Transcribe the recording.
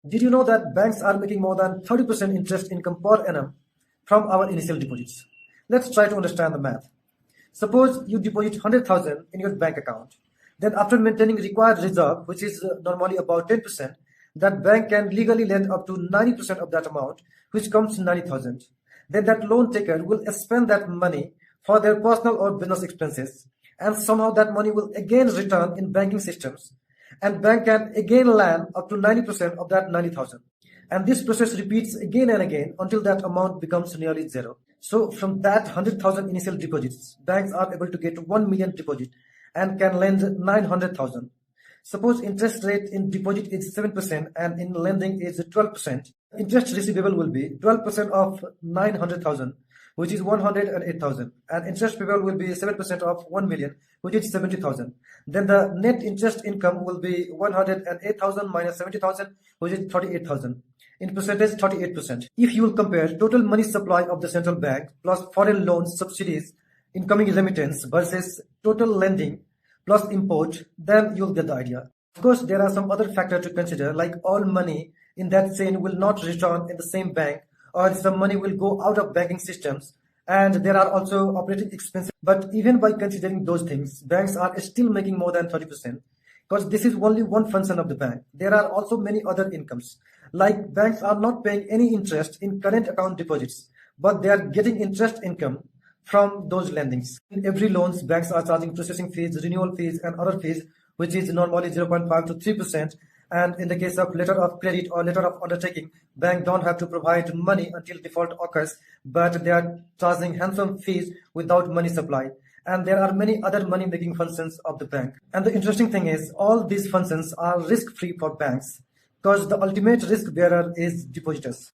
Did you know that banks are making more than 30% interest income per annum from our initial deposits? Let's try to understand the math. Suppose you deposit 100,000 in your bank account. Then after maintaining required reserve, which is normally about 10%, that bank can legally lend up to 90% of that amount, which comes to 90,000. Then that loan taker will spend that money for their personal or business expenses, and somehow that money will again return in banking systems, and bank can again lend up to 90% of that 90,000. And this process repeats again and again until that amount becomes nearly zero. So from that 100,000 initial deposits, banks are able to get 1 million deposit and can lend 900,000. Suppose interest rate in deposit is 7% and in lending is 12%. Interest receivable will be 12% of 900,000, which is 108,000, and interest payable will be 7% of 1 million, which is 70,000. Then the net interest income will be 108,000 minus 70,000, which is 38,000. In percentage, 38%. If you will compare total money supply of the central bank plus foreign loans, subsidies, incoming remittance versus total lending plus import, then you'll get the idea. Of course, there are some other factors to consider, like all money in that chain will not return in the same bank, or some money will go out of banking systems, and there are also operating expenses. But even by considering those things, banks are still making more than 30%, because this is only one function of the bank. There are also many other incomes, like banks are not paying any interest in current account deposits, but they are getting interest income from those lendings. In every loans, banks are charging processing fees, renewal fees, and other fees, which is normally 0.5 to 3%. And in the case of letter of credit or letter of undertaking, bank don't have to provide money until default occurs, but they are charging handsome fees without money supply. And there are many other money-making functions of the bank. And the interesting thing is, all these functions are risk-free for banks, because the ultimate risk bearer is depositors.